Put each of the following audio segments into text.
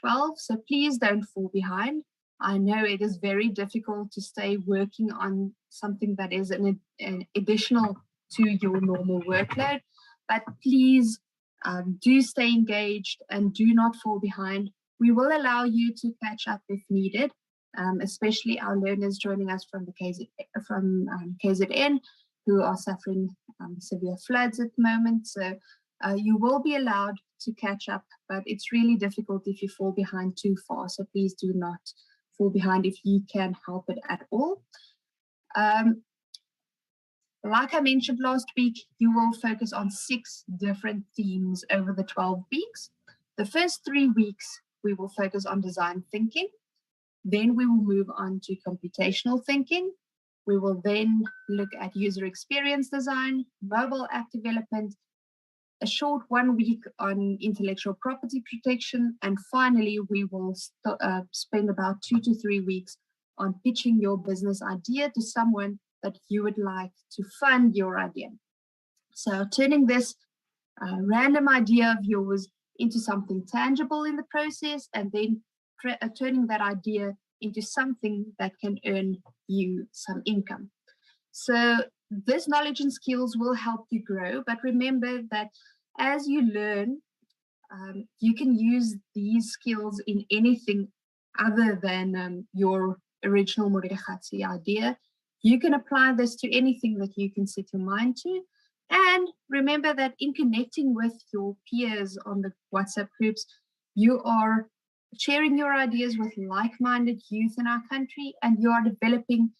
12, so please don't fall behind. I know it is very difficult to stay working on something that is an additional to your normal workload, but please do stay engaged and do not fall behind. We will allow you to catch up if needed, especially our learners joining us from the KZN who are suffering severe floods at the moment. So you will be allowed to catch up, but it's really difficult if you fall behind too far. So please do not fall behind if you can help it at all. Like I mentioned last week, you will focus on 6 different themes over the 12 weeks. The first 3 weeks, we will focus on design thinking. Then we will move on to computational thinking. We will then look at user experience design, mobile app development, a short 1 week on intellectual property protection, and finally, we will spend about 2 to 3 weeks on pitching your business idea to someone that you would like to fund your idea. So turning this random idea of yours into something tangible in the process, and then turning that idea into something that can earn you some income. So this knowledge and skills will help you grow, but remember that as you learn, you can use these skills in anything other than your original Modiragatsi idea. You can apply this to anything that you can set your mind to. And remember that in connecting with your peers on the WhatsApp groups, you are sharing your ideas with like-minded youth in our country, and you are developing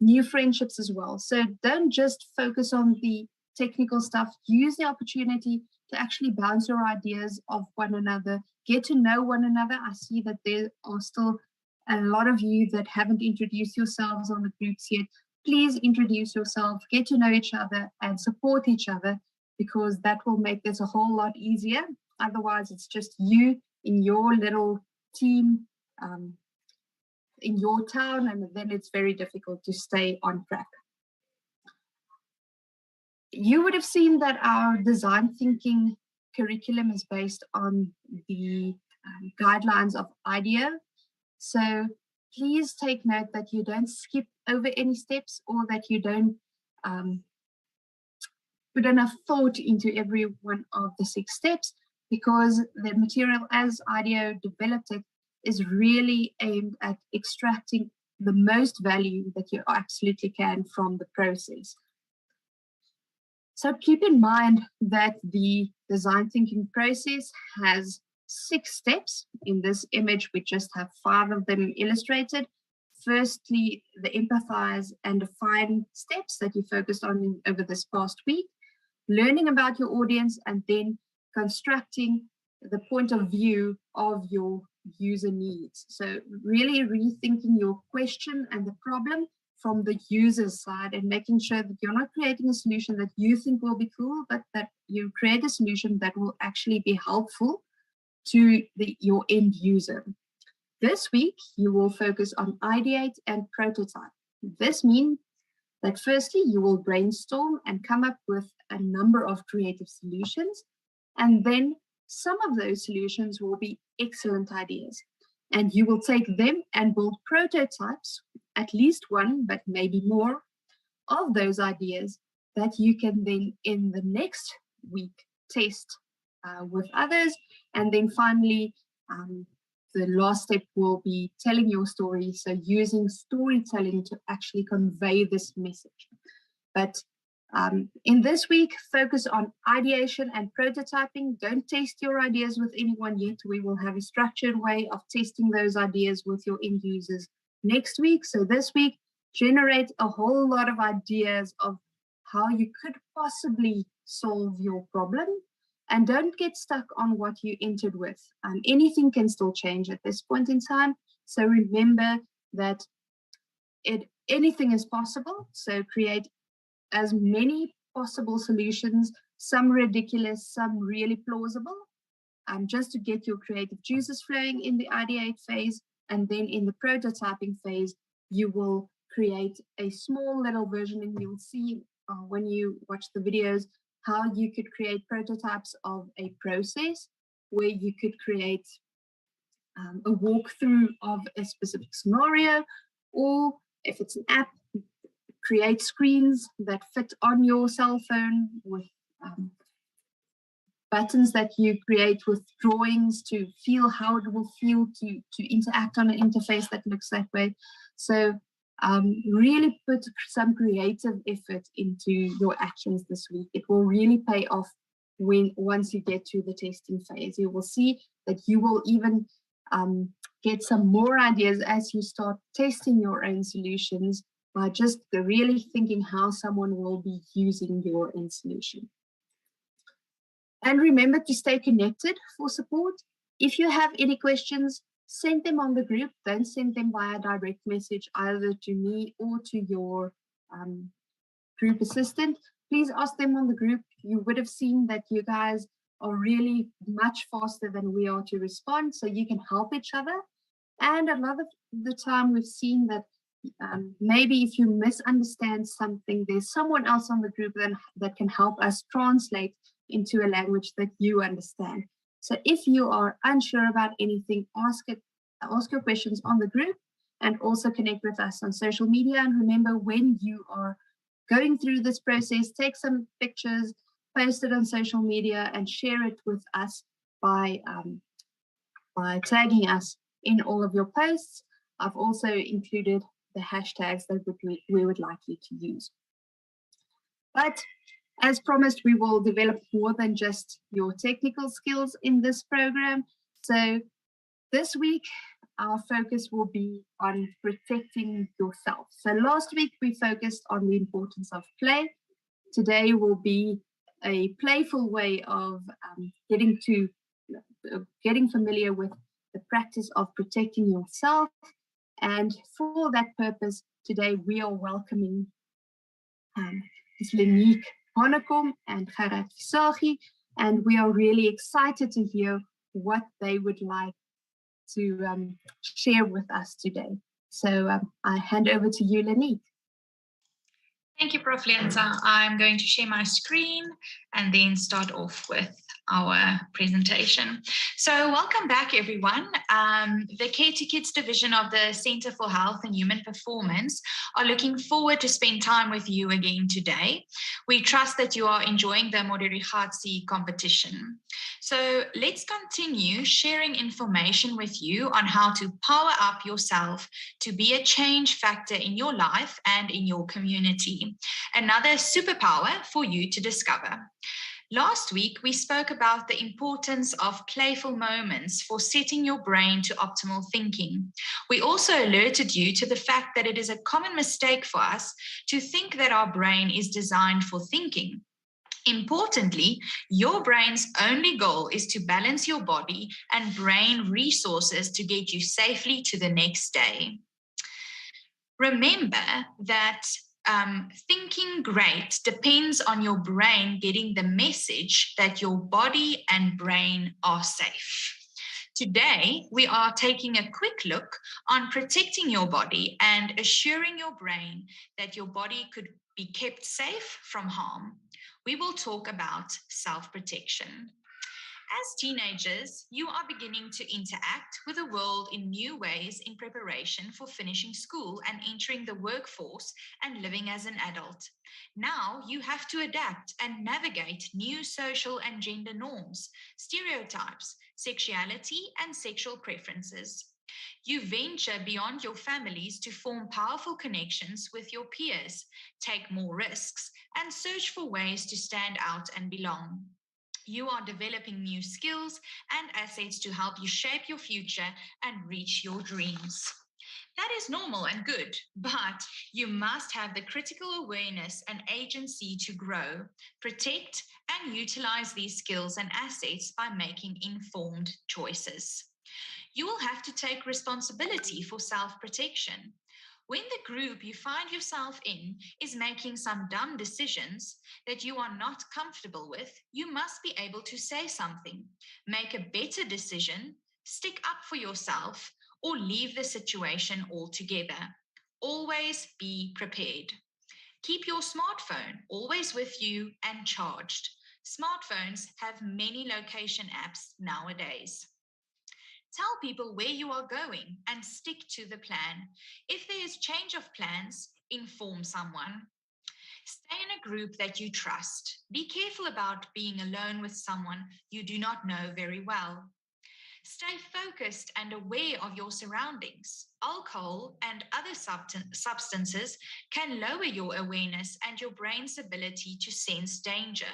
new friendships as well. So don't just focus on the technical stuff. Use the opportunity to actually bounce your ideas off one another, get to know one another. I see that there are still a lot of you that haven't introduced yourselves on the groups yet. Please introduce yourself, get to know each other, and support each other, because that will make this a whole lot easier. Otherwise, it's just you in your little team in your town, and then it's very difficult to stay on track. You would have seen that our design thinking curriculum is based on the guidelines of Ideate. So please take note that you don't skip over any steps, or that you don't put enough thought into every one of the 6 steps, because the material as Ideate developed it is really aimed at extracting the most value that you absolutely can from the process. So keep in mind that the design thinking process has 6 steps. In this image, we just have 5 of them illustrated. Firstly, the empathize and define steps that you focused on over this past week, learning about your audience, and then constructing the point of view of your user needs. So really rethinking your question and the problem from the user's side, and making sure that you're not creating a solution that you think will be cool, but that you create a solution that will actually be helpful to your end user. This week, you will focus on ideate and prototype. This means that firstly, you will brainstorm and come up with a number of creative solutions, and then some of those solutions will be excellent ideas. And you will take them and build prototypes, at least one, but maybe more, of those ideas that you can then in the next week test with others. And then finally, the last step will be telling your story. So using storytelling to actually convey this message. But in this week, focus on ideation and prototyping. Don't test your ideas with anyone yet. We will have a structured way of testing those ideas with your end users next week. So this week, generate a whole lot of ideas of how you could possibly solve your problem. And don't get stuck on what you entered with. Anything can still change at this point in time. So remember that anything is possible. So create as many possible solutions, some ridiculous, some really plausible, just to get your creative juices flowing in the ideate phase. And then in the prototyping phase, you will create a small little version, and you'll see when you watch the videos how you could create prototypes of a process where you could create a walkthrough of a specific scenario, or if it's an app, create screens that fit on your cell phone with buttons that you create with drawings to feel how it will feel to interact on an interface that looks that way. So really put some creative effort into your actions this week. It will really pay off once you get to the testing phase. You will see that you will even get some more ideas as you start testing your own solutions by just really thinking how someone will be using your own solution. And remember to stay connected for support. If you have any questions, send them on the group. Don't send them via direct message either to me or to your group assistant. Please ask them on the group. You would have seen that you guys are really much faster than we are to respond, so you can help each other. And a lot of the time we've seen that maybe if you misunderstand something, there's someone else on the group that can help us translate into a language that you understand. So if you are unsure about anything, ask your questions on the group, and also connect with us on social media. And remember, when you are going through this process, take some pictures, post it on social media, and share it with us by tagging us in all of your posts. I've also included the hashtags that we would like you to use. But as promised, we will develop more than just your technical skills in this program. So this week, our focus will be on protecting yourself. So last week, we focused on the importance of play. Today will be a playful way of getting familiar with the practice of protecting yourself. And for that purpose, today we are welcoming Ms. Lenique Honnekom and Gerard Visagi, and we are really excited to hear what they would like to share with us today. So I hand over to you, Lenique. Thank you, Prof. Lenta. I'm going to share my screen and then start off with our presentation. So welcome back, everyone. The Care to Kids division of the Center for Health and Human Performance are looking forward to spend time with you again today. We trust that you are enjoying the Modiragatsi competition. So let's continue sharing information with you on how to power up yourself to be a change factor in your life and in your community. Another superpower for you to discover. Last week, we spoke about the importance of playful moments for setting your brain to optimal thinking. We also alerted you to the fact that it is a common mistake for us to think that our brain is designed for thinking. Importantly, your brain's only goal is to balance your body and brain resources to get you safely to the next day. Remember that thinking great depends on your brain getting the message that your body and brain are safe. Today, we are taking a quick look on protecting your body and assuring your brain that your body could be kept safe from harm. We will talk about self-protection. As teenagers, you are beginning to interact with the world in new ways in preparation for finishing school and entering the workforce and living as an adult. Now you have to adapt and navigate new social and gender norms, stereotypes, sexuality, and sexual preferences. You venture beyond your families to form powerful connections with your peers, take more risks, and search for ways to stand out and belong. You are developing new skills and assets to help you shape your future and reach your dreams. That is normal and good, but you must have the critical awareness and agency to grow, protect, and utilize these skills and assets by making informed choices. You will have to take responsibility for self-protection. When the group you find yourself in is making some dumb decisions that you are not comfortable with, you must be able to say something, make a better decision, stick up for yourself, or leave the situation altogether. Always be prepared. Keep your smartphone always with you and charged. Smartphones have many location apps nowadays. Tell people where you are going and stick to the plan. If there is change of plans, inform someone. Stay in a group that you trust. Be careful about being alone with someone you do not know very well. Stay focused and aware of your surroundings. Alcohol and other substances can lower your awareness and your brain's ability to sense danger.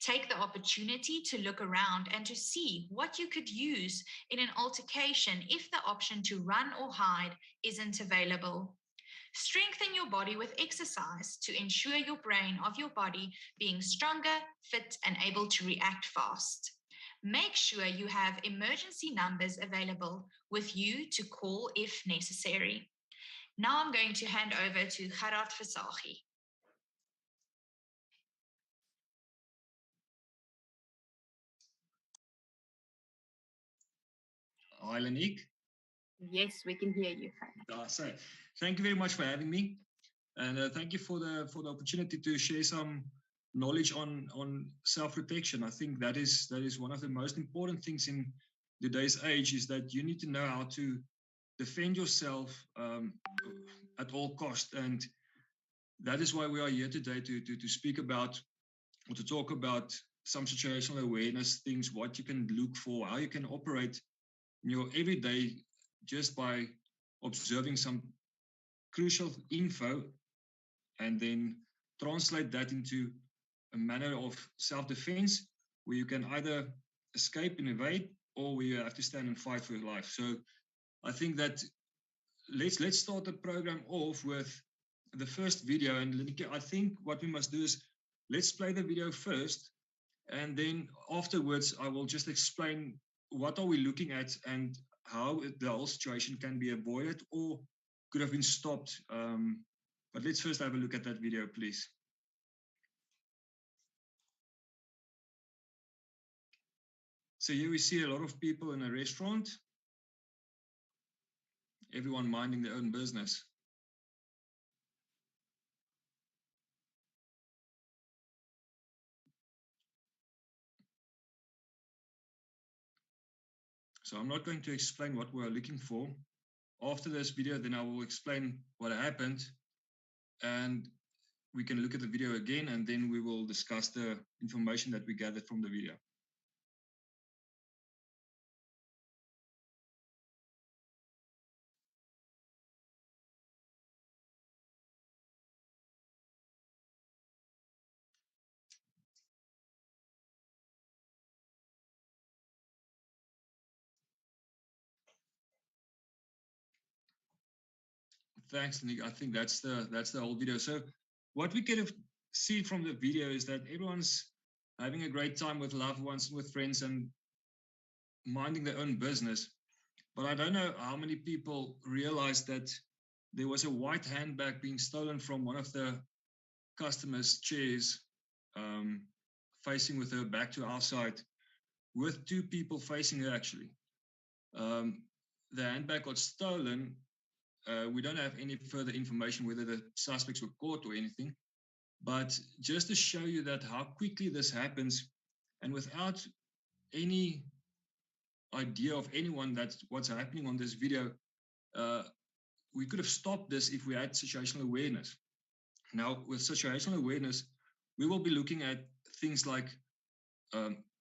Take the opportunity to look around and to see what you could use in an altercation if the option to run or hide isn't available. Strengthen your body with exercise to ensure your brain of your body being stronger, fit, and able to react fast. Make sure you have emergency numbers available with you to call if necessary. Now I'm going to hand over to Gerard Versaghi. Hi, Lanique. Yes, we can hear you. So, thank you very much for having me, and thank you for the opportunity to share some knowledge on self-protection. I think that is one of the most important things in today's age, is that you need to know how to defend yourself at all costs, and that is why we are here today to speak about, or to talk about, some situational awareness things, what you can look for, how you can operate in your everyday just by observing some crucial info, and then translate that into a manner of self-defense where you can either escape and evade, or where you have to stand and fight for your life. So I think that let's start the program off with the first video. And I think what we must do is, let's play the video first, and then afterwards I will just explain what are we looking at and how the whole situation can be avoided or could have been stopped. But let's first have a look at that video, please. So here we see a lot of people in a restaurant, everyone minding their own business. So I'm not going to explain what we're looking for. After this video, then I will explain what happened, and we can look at the video again, and then we will discuss the information that we gathered from the video. Thanks, Nick. I think that's the whole video. So what we can see from the video is that everyone's having a great time with loved ones, with friends, and minding their own business. But I don't know how many people realized that there was a white handbag being stolen from one of the customers' chairs, facing with her back to our side, with two people facing her actually. The handbag got stolen. We don't have any further information whether the suspects were caught or anything, but just to show you that how quickly this happens, and without any idea of anyone that's what's happening on this video, we could have stopped this if we had situational awareness. Now, with situational awareness, we will be looking at things like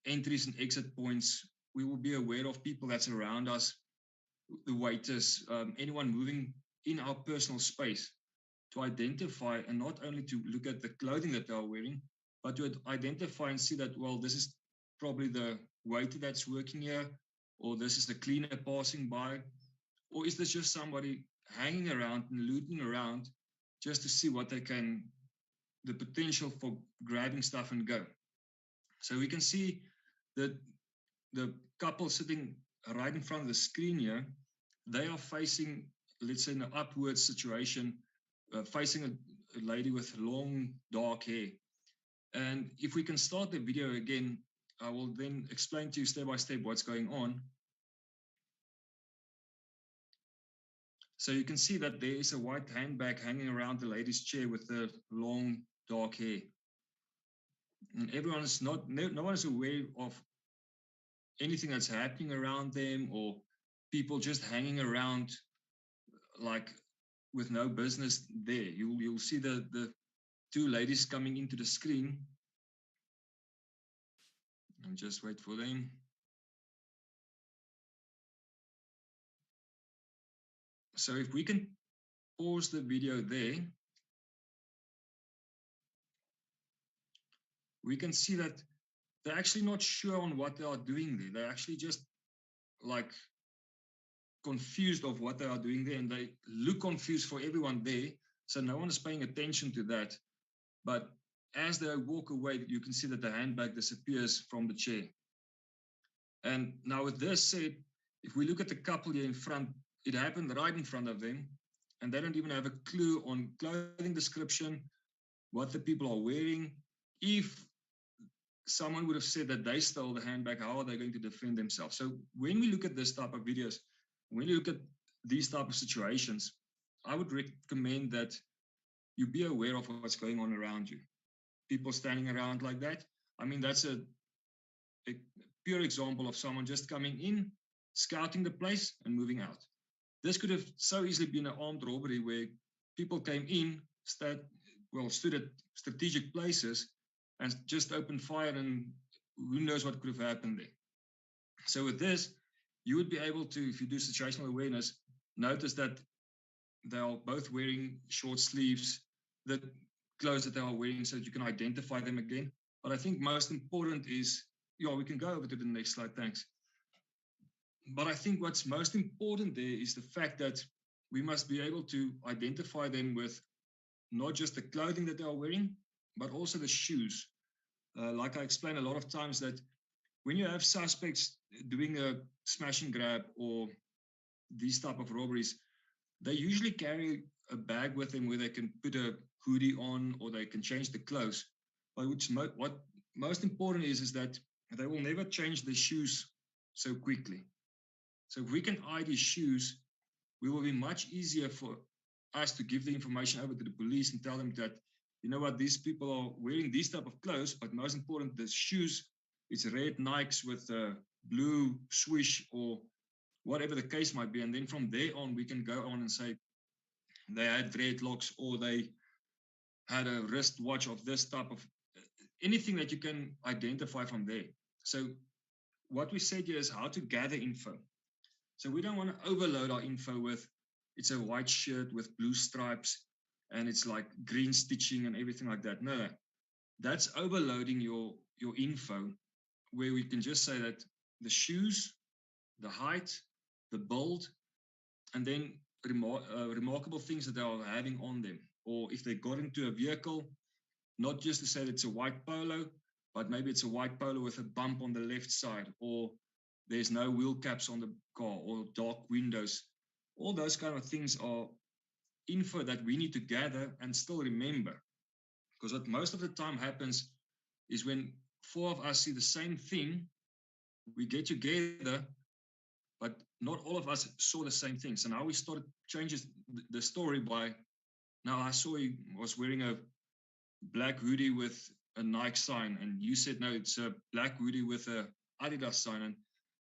entries and exit points. We will be aware of people that's around us, the waiters, anyone moving in our personal space, to identify, and not only to look at the clothing that they are wearing, but to identify and see that, well, this is probably the waiter that's working here, or this is the cleaner passing by, or is this just somebody hanging around and looting around just to see what they can, the potential for grabbing stuff and go. So we can see that the couple sitting right in front of the screen here, they are facing, let's say, in an upward situation, facing a lady with long dark hair. And if we can start the video again, I will then explain to you step by step what's going on. So you can see that there is a white handbag hanging around the lady's chair with the long dark hair. And no one is aware of anything that's happening around them, or people just hanging around like with no business there. You'll see the two ladies coming into the screen. And just wait for them. So if we can pause the video there, we can see that they're actually not sure on what they are doing there. They're actually just like confused of what they are doing there, and they look confused for everyone there. So no one is paying attention to that. But as they walk away, you can see that the handbag disappears from the chair. And now with this said, if we look at the couple here in front, it happened right in front of them, and they don't even have a clue on clothing description, what the people are wearing. If someone would have said that they stole the handbag, how are they going to defend themselves? So when we look at this type of videos, when you look at these type of situations, I would recommend that you be aware of what's going on around you. People standing around like that. I mean, that's a pure example of someone just coming in, scouting the place and moving out. This could have so easily been an armed robbery where people came in, stood at strategic places and just opened fire, and who knows what could have happened there. So with this, you would be able to, if you do situational awareness, notice that they are both wearing short sleeves, the clothes that they are wearing, so that you can identify them again. But I think most important is, we can go over to the next slide, thanks. But I think what's most important there is the fact that we must be able to identify them with not just the clothing that they are wearing, but also the shoes. Like I explained a lot of times, that when you have suspects doing a smash and grab or these type of robberies, they usually carry a bag with them where they can put a hoodie on or they can change the clothes. But what most important is that they will never change their shoes so quickly. So if we can ID shoes, we will be much easier for us to give the information over to the police and tell them that, you know what, these people are wearing these type of clothes, but most important, the shoes, it's red Nikes with a blue swoosh or whatever the case might be. And then from there on, we can go on and say they had dreadlocks or they had a wristwatch of this type of, anything that you can identify from there. So what we said here is how to gather info. So we don't want to overload our info with, it's a white shirt with blue stripes and it's like green stitching and everything like that. No, that's overloading your info, where we can just say that the shoes, the height, the build, and then remarkable things that they are having on them. Or if they got into a vehicle, not just to say that it's a white polo, but maybe it's a white polo with a bump on the left side, or there's no wheel caps on the car, or dark windows. All those kind of things are info that we need to gather and still remember. Because what most of the time happens is when four of us see the same thing, we get together, but not all of us saw the same thing. So now we started changing the story by, now I saw he was wearing a black hoodie with a Nike sign, and you said, no, it's a black hoodie with a Adidas sign. And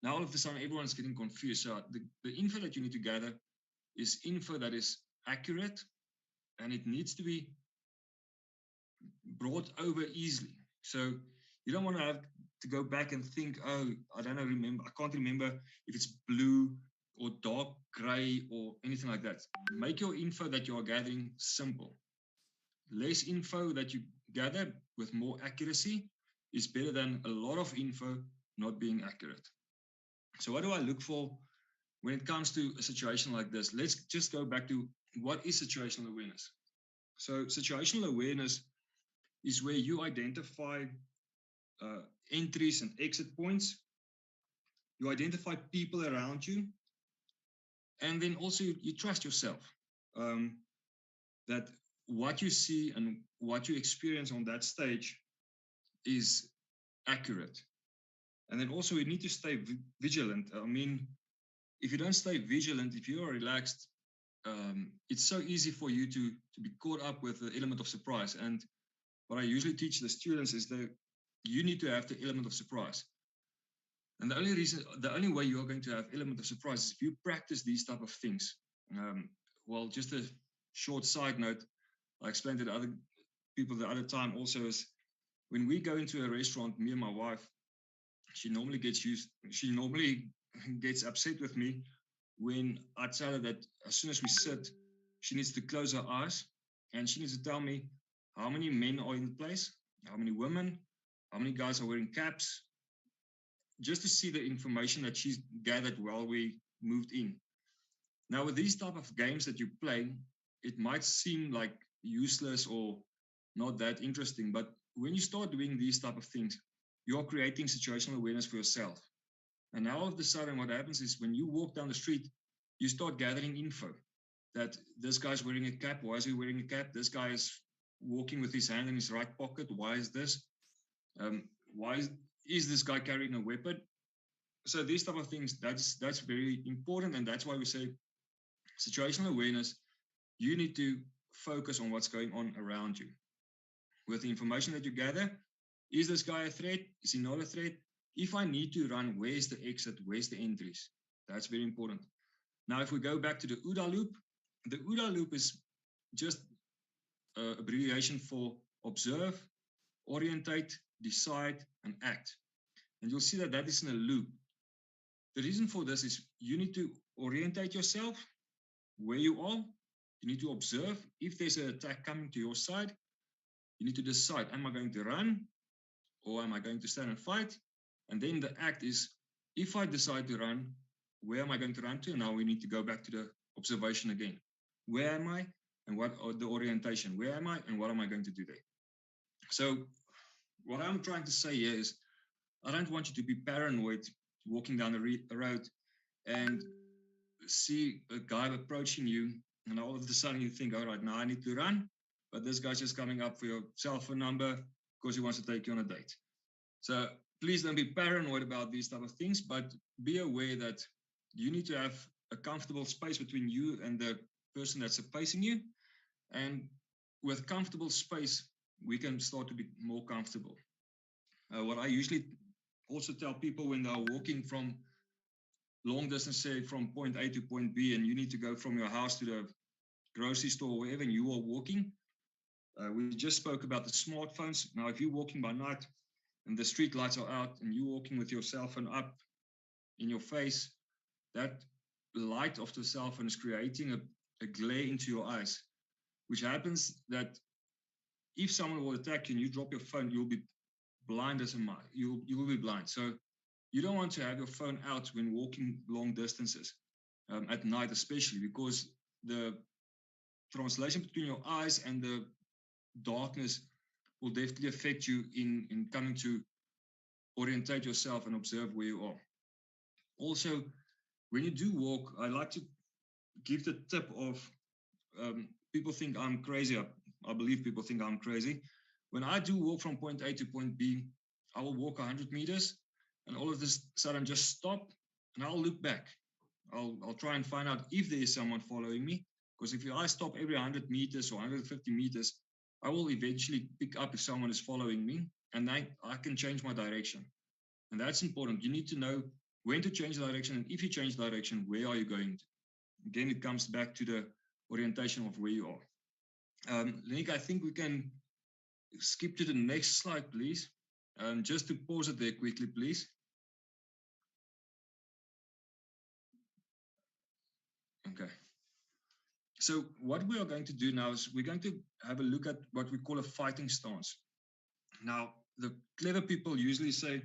now all of a sudden, everyone's getting confused. So the info that you need to gather is info that is accurate, and it needs to be brought over easily. So you don't want to have to go back and think, oh, I can't remember if it's blue or dark gray or anything like that. Make your info that you are gathering simple. Less info that you gather with more accuracy is better than a lot of info not being accurate. So what do I look for when it comes to a situation like this? Let's just go back to what is situational awareness. So situational awareness is where you identify entries and exit points. You identify people around you. And then also you trust yourself that what you see and what you experience on that stage is accurate. And then also you need to stay vigilant. I mean, if you don't stay vigilant, if you are relaxed, it's so easy for you to be caught up with the element of surprise. And what I usually teach the students is that you need to have the element of surprise. And the only way you're going to have element of surprise is if you practice these type of things. Well, just a short side note, I explained it to other people the other time also, is when we go into a restaurant, me and my wife, she normally gets upset with me when I tell her that as soon as we sit, she needs to close her eyes and she needs to tell me how many men are in the place, how many women, how many guys are wearing caps, just to see the information that she's gathered while we moved in. Now, with these type of games that you play, it might seem like useless or not that interesting, but when you start doing these type of things, you're creating situational awareness for yourself. And now all of a sudden, what happens is when you walk down the street, you start gathering info that this guy's wearing a cap. Why is he wearing a cap? This guy is walking with his hand in his right pocket. Why is this? Why is this guy carrying a weapon? So these type of things, that's very important. And that's why we say situational awareness, you need to focus on what's going on around you. With the information that you gather, is this guy a threat? Is he not a threat? If I need to run, where's the exit? Where's the entries? That's very important. Now, if we go back to the OODA loop, the OODA loop is just an abbreviation for observe, orientate, decide, and act. And you'll see that that is in a loop. The reason for this is you need to orientate yourself where you are. You need to observe if there's an attack coming to your side. You need to decide, am I going to run or am I going to stand and fight? And then the act is, if I decide to run, where am I going to run to? Now we need to go back to the observation again. Where am I and what are the orientation? Where am I and what am I going to do there? So what I'm trying to say here is, I don't want you to be paranoid walking down the road and see a guy approaching you and all of a sudden you think, all right, now I need to run, but this guy's just coming up for your cell phone number because he wants to take you on a date. So please don't be paranoid about these type of things, but be aware that you need to have a comfortable space between you and the person that's facing you. And with comfortable space, we can start to be more comfortable. What I usually also tell people when they're walking from long distance, say from point A to point B, and you need to go from your house to the grocery store or wherever, and you are walking. We just spoke about the smartphones. Now, if you're walking by night and the street lights are out and you're walking with your cell phone up in your face, that light of the cell phone is creating a glare into your eyes, which happens that if someone will attack you and you drop your phone, you'll be blind as a mouse. You will be blind. So you don't want to have your phone out when walking long distances, at night especially, because the translation between your eyes and the darkness will definitely affect you in coming to orientate yourself and observe where you are. Also, when you do walk, I like to give the tip of, people think I'm crazy. I believe people think I'm crazy. When I do walk from point A to point B, I will walk 100 meters and all of this sudden just stop and I'll look back. I'll try and find out if there is someone following me, because if I stop every 100 meters or 150 meters, I will eventually pick up if someone is following me, and I can change my direction. And that's important. You need to know when to change direction, and if you change direction, where are you going to? Again, it comes back to the orientation of where you are. Lenik, I think we can skip to the next slide, please. Just to pause it there quickly, please. Okay. So what we are going to do now is we're going to have a look at what we call a fighting stance. Now, the clever people usually say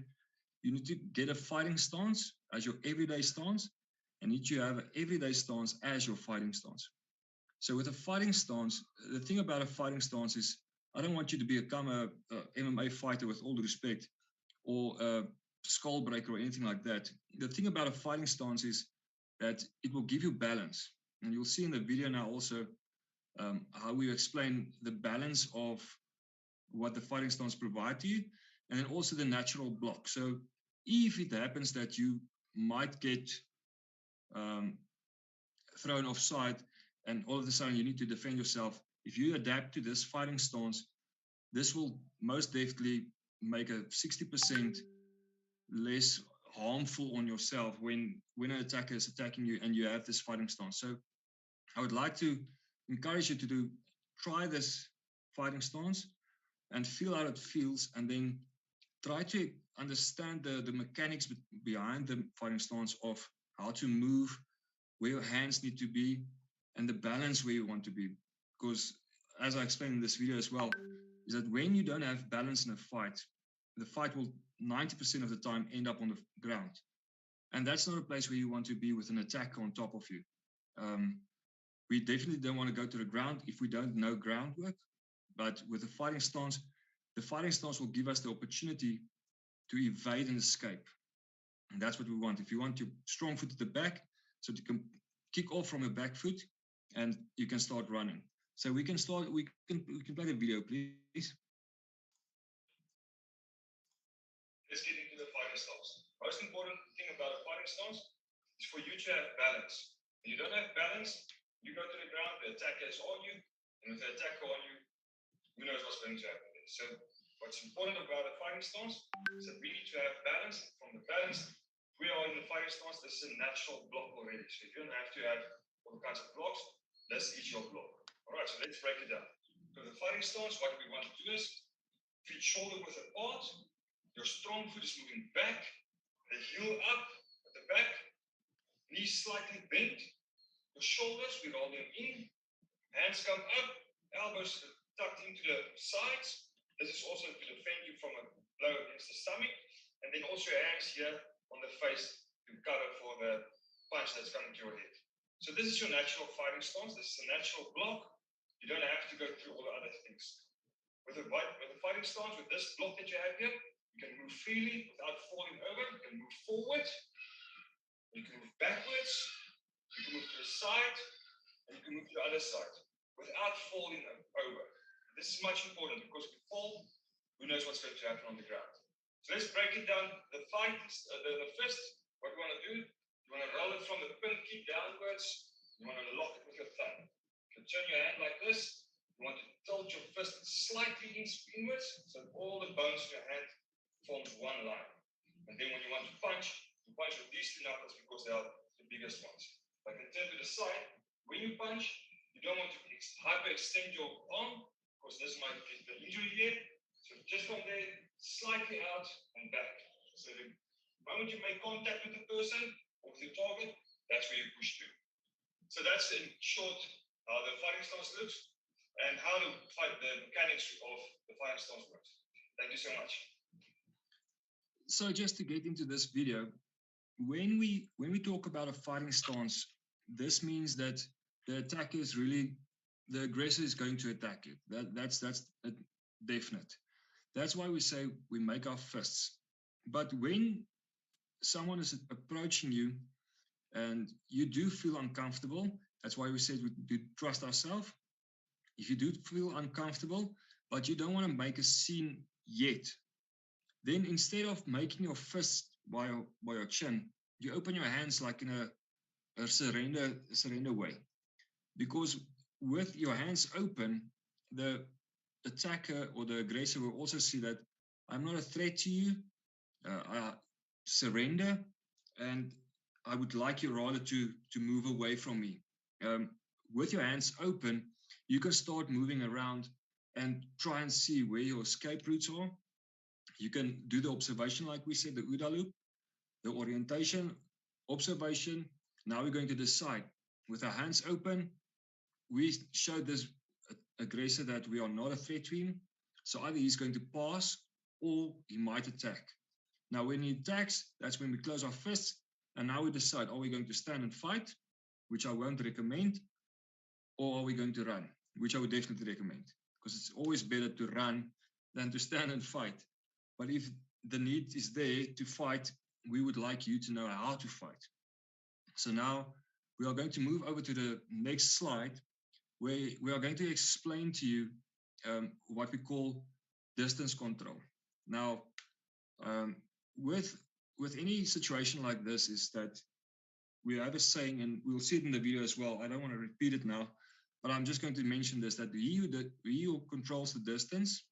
you need to get a fighting stance as your everyday stance, and need to have an everyday stance as your fighting stance. So with a fighting stance, the thing about a fighting stance is, I don't want you to become a MMA fighter, with all due respect, or a skull breaker or anything like that. The thing about a fighting stance is that it will give you balance. And you'll see in the video now also how we explain the balance of what the fighting stance provide to you, and then also the natural block. So if it happens that you might get thrown offside and all of a sudden you need to defend yourself, if you adapt to this fighting stance, this will most definitely make a 60% less harmful on yourself when an attacker is attacking you and you have this fighting stance. So I would like to encourage you to try this fighting stance and feel how it feels, and then try to understand the mechanics behind the fighting stance of how to move, where your hands need to be, and the balance where you want to be. Because as I explained in this video as well, is that when you don't have balance in a fight, the fight will 90% of the time end up on the ground. And that's not a place where you want to be with an attacker on top of you. We definitely don't want to go to the ground if we don't know groundwork. But with the fighting stance will give us the opportunity to evade and escape. And that's what we want. If you want your strong foot at the back, so you can kick off from a back foot and you can start running. So we can play the video, please. Let's get into the fighting stance. Most important thing about a fighting stance is for you to have balance. When you don't have balance, you go to the ground, the attacker is on you, and with the attacker on you, who knows what's going to happen there. So what's important about a fighting stance is that we need to have balance. From the balance, we are in the fighting stance, this is a natural block already. So you don't have to have all kinds of blocks. This is your block. All right, so let's break it down. So the fighting stance, what we want to do is feet shoulder width apart. Your strong foot is moving back, the heel up at the back, knees slightly bent. Your shoulders, we roll them in, hands come up, elbows tucked into the sides. This is also to defend you from a blow against the stomach. And then also your hands here on the face to cover for the punch that's coming to your head. So this is your natural fighting stance. This is a natural block. You don't have to go through all the other things. With a fighting stance, with this block that you have here, you can move freely without falling over. You can move forward. You can move backwards. You can move to the side. And you can move to the other side without falling over. This is much important because if you fall, who knows what's going to happen on the ground. So let's break it down. The fist, what we want to do, you want to roll it from the pinky downwards. You want to lock it with your thumb. You can turn your hand like this. You want to tilt your fist slightly inwards so that all the bones in your hand forms one line. And then when you want to punch, you punch with these two knuckles because they are the biggest ones. If I can turn to the side, when you punch, you don't want to hyperextend your arm because this might get the injury here. So just from there, slightly out and back. So the moment you make contact with the person or with the target, that's where you push to. So that's in short how the fighting stance looks and how the mechanics of the fighting stance works. Thank you so much. So just to get into this video, when we talk about a fighting stance, this means that the attacker is really, the aggressor is going to attack you. That's definite. That's why we say we make our fists. But when someone is approaching you and you do feel uncomfortable, that's why we said we do trust ourselves. If you do feel uncomfortable, but you don't want to make a scene yet, then instead of making your fist by your chin, you open your hands like in a surrender way. Because with your hands open, the attacker or the aggressor will also see that I'm not a threat to you, I surrender, and I would like you rather to move away from me. With your hands open, you can start moving around and try and see where your escape routes are. You can do the observation, like we said, the OODA loop, the orientation, observation. Now we're going to decide. With our hands open, we show this aggressor that we are not a threat to him. So either he's going to pass or he might attack. Now when he attacks, that's when we close our fists. And now we decide, are we going to stand and fight, which I won't recommend, or are we going to run, which I would definitely recommend, because it's always better to run than to stand and fight. But if the need is there to fight, we would like you to know how to fight. So now we are going to move over to the next slide, where we are going to explain to you what we call distance control. Now, with any situation like this is that we have a saying, and we'll see it in the video as well. I don't want to repeat it now, but I'm just going to mention this, that he who controls the distance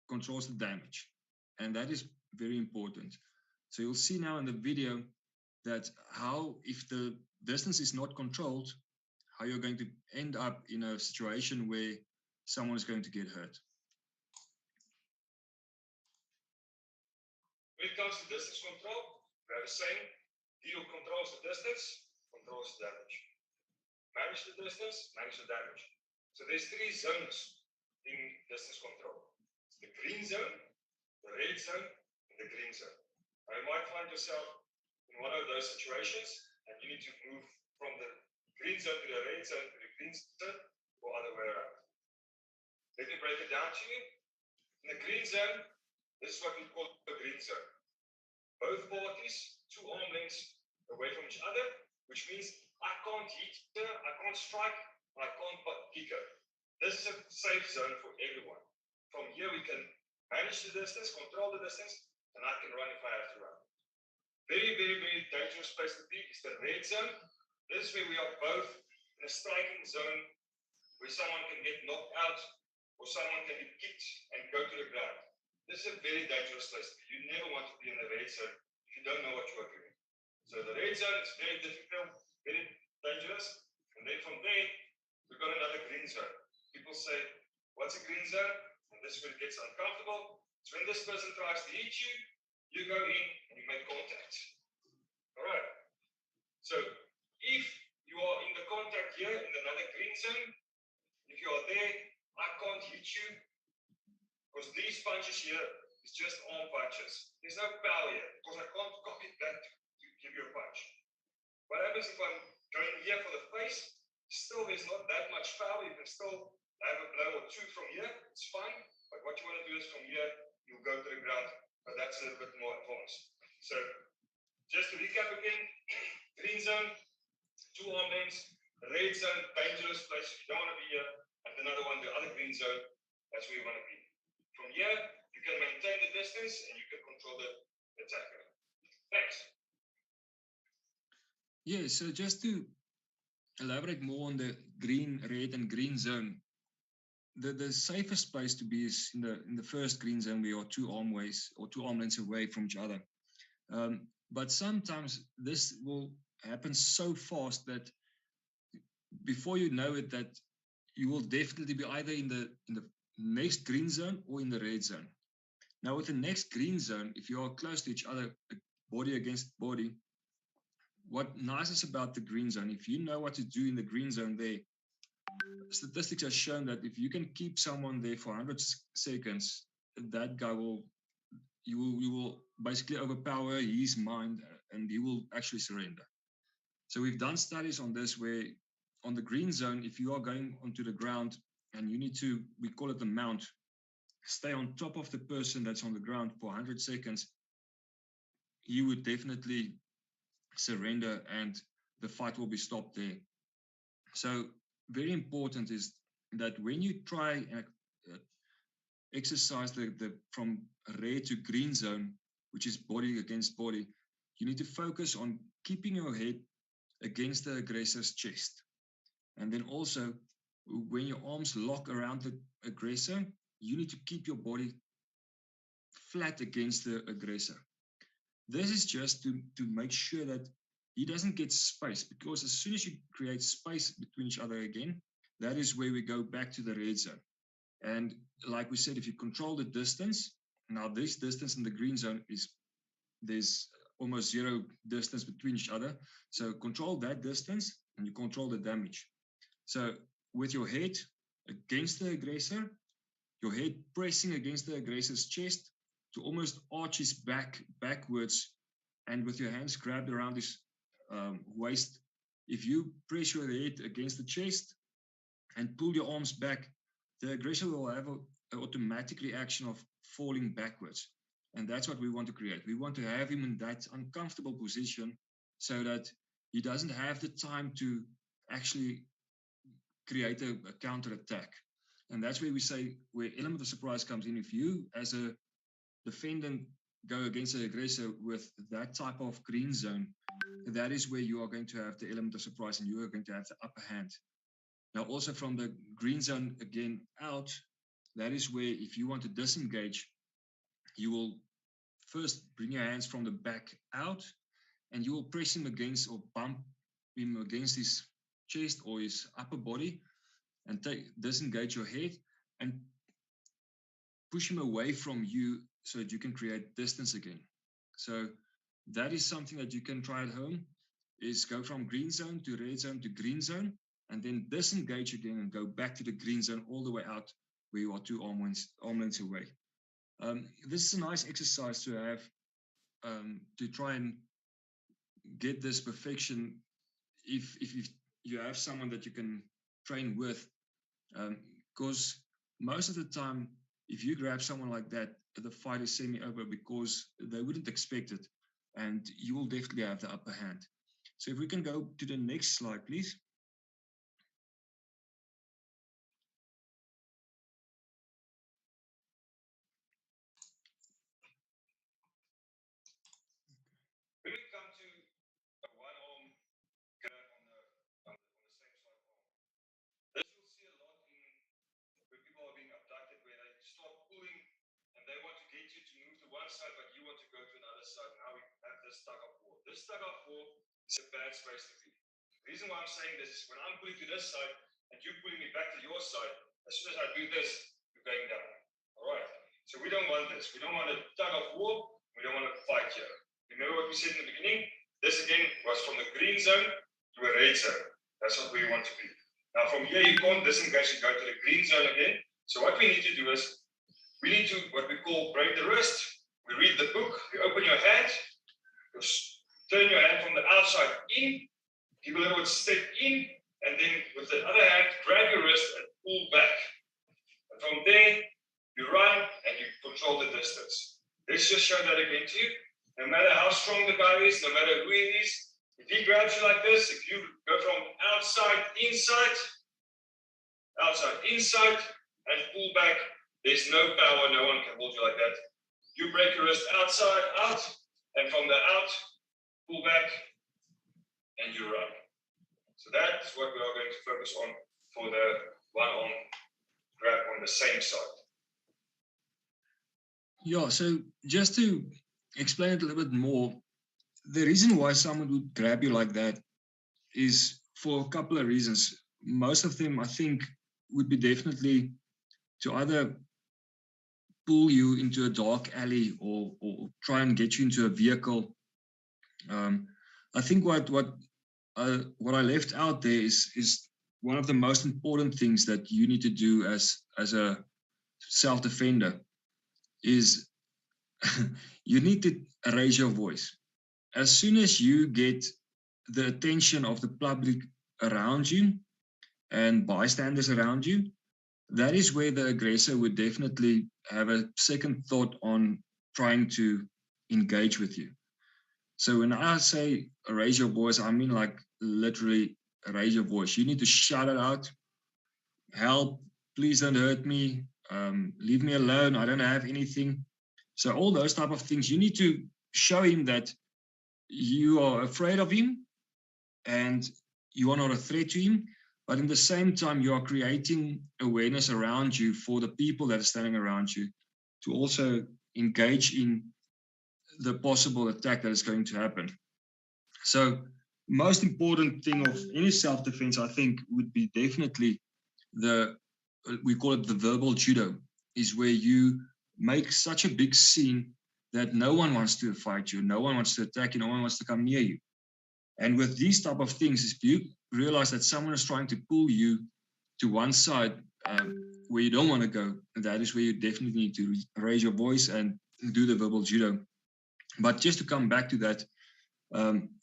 controls the damage. And that is very important. So you'll see now in the video that how, if the distance is not controlled, how you're going to end up in a situation where someone is going to get hurt. When it comes to distance control, we have a saying, he who controls the distance, controls the damage. Manage the distance, manage the damage. So there's 3 zones in distance control. It's the green zone, the red zone, and the green zone. Now you might find yourself in one of those situations and you need to move from the green zone to the red zone to the green zone or other way around. Let me break it down to you. In the green zone, this is what we call the green zone. Both parties 2 arm lengths away from each other, which means I can't hit her, I can't strike, and I can't kick her. This is a safe zone for everyone. From here we can manage the distance, control the distance, and I can run if I have to run. Very, very, very dangerous place to be is the red zone. This is where we are both in a striking zone where someone can get knocked out or someone can be kicked and go to the ground. This is a very dangerous place to be. You never want to be in the red zone if you don't know what you are doing. So the red zone is very difficult, very dangerous. And then from there, we've got another green zone. People say, what's a green zone? And this is where it gets uncomfortable. So when this person tries to hit you, you go in and you make contact. All right. So if you are in the contact here in another green zone, if you are there, I can't hit you because these punches here is just arm punches. There's no power here because I can't copy that to give you a punch. What happens if I'm going here for the face? Still, there's not that much power. You can still have a blow or 2 from here. It's fine. But what you want to do is from here, you'll go to the ground. But that's a little bit more advanced. So just to recap again, green zone, 2 arm lengths, red zone, dangerous place. You don't want to be here. And another one, the other green zone, that's where you want to be. From here, you can maintain the distance and you can control the attacker. Thanks. Yeah, so just to elaborate more on the green, red, and green zone, the safest place to be is in the first green zone where you're 2 arm ways or 2 arm lengths away from each other. But sometimes this will happen so fast that before you know it, that you will definitely be either in the next green zone or in the red zone. Now with the next green zone, if you are close to each other, body against body, what nice is about the green zone, if you know what to do in the green zone there, statistics have shown that if you can keep someone there for 100 seconds, that guy you will basically overpower his mind and he will actually surrender. So we've done studies on this where on the green zone, if you are going onto the ground and you need to, we call it the mount, stay on top of the person that's on the ground for 100 seconds, he would definitely surrender and the fight will be stopped there. So very important is that when you try and exercise the from red to green zone, which is body against body, you need to focus on keeping your head against the aggressor's chest. And then also, when your arms lock around the aggressor, you need to keep your body flat against the aggressor. This is just to make sure that he doesn't get space, because as soon as you create space between each other again, that is where we go back to the red zone. And like we said, if you control the distance, now this distance in the green zone is, there's almost 0 distance between each other. So control that distance and you control the damage. So with your head against the aggressor, your head pressing against the aggressor's chest to almost arch his backwards, and with your hands grabbed around his waist. If you press your head against the chest and pull your arms back, the aggressor will have an automatic reaction of falling backwards. And that's what we want to create. We want to have him in that uncomfortable position so that he doesn't have the time to actually create a counter-attack. And that's where we say, where element of surprise comes in. If you, as a defendant, go against the aggressor with that type of green zone, that is where you are going to have the element of surprise and you are going to have the upper hand. Now, also from the green zone again out, that is where if you want to disengage, you will first bring your hands from the back out, and you will press him against or bump him against his chest or his upper body, and disengage your head and push him away from you so that you can create distance again. So that is something that you can try at home, is go from green zone to red zone to green zone, and then disengage again and go back to the green zone all the way out where you are 2 arm lengths away. This is a nice exercise to have, to try and get this perfection if you have someone that you can train with, because most of the time, if you grab someone like that, the fight is semi-over because they wouldn't expect it, and you will definitely have the upper hand. So if we can go to the next slide, please. When we come to a one-arm grab on the same side arm, this you'll see a lot in when people are being abducted, where they start pulling and they want to get you to move to one side, but you want to go to another side. Now we have this tug of war. This tug of war is a bad space to be. The reason why I'm saying this is when I'm pulling to this side and you're pulling me back to your side, as soon as I do this, you're going down. All right. So we don't want this. We don't want a tug of war. We don't want to fight here. Remember what we said in the beginning? This again was from the green zone to a red zone. That's what we want to be. Now from here you can't disengage and go to the green zone again. So what we need to do is we need to what we call break the wrist. We read the book, you open your hand, you turn your hand from the outside in, give a little step in, and then with the other hand grab your wrist and pull back. And from there you run and you control the distance. Let's just show that again to you. No matter how strong the guy is, no matter who he is, if he grabs you like this, if you go from outside, inside, and pull back, there's no power, no one can hold you like that. You break your wrist outside, out, and from the out, pull back, and you run. So that's what we are going to focus on for the one-arm grab on the same side. Yeah, so just to explain it a little bit more, the reason why someone would grab you like that is for a couple of reasons. Most of them, I think, would be definitely to either pull you into a dark alley or try and get you into a vehicle. I think what I left out there is one of the most important things that you need to do as a self-defender is you need to raise your voice. As soon as you get the attention of the public around you and bystanders around you, that is where the aggressor would definitely have a second thought on trying to engage with you. So when I say raise your voice, I mean like literally raise your voice. You need to shout it out. Help, please don't hurt me. Leave me alone. I don't have anything. So all those type of things, you need to show him that you are afraid of him and you are not a threat to him, but in the same time, you are creating awareness around you for the people that are standing around you to also engage in the possible attack that is going to happen. So most important thing of any self-defense, I think, would be definitely we call it the verbal judo, is where you make such a big scene that no one wants to fight you, no one wants to attack you, no one wants to come near you. And with these type of things, if you realize that someone is trying to pull you to one side where you don't want to go, that is where you definitely need to raise your voice and do the verbal judo. But just to come back to that,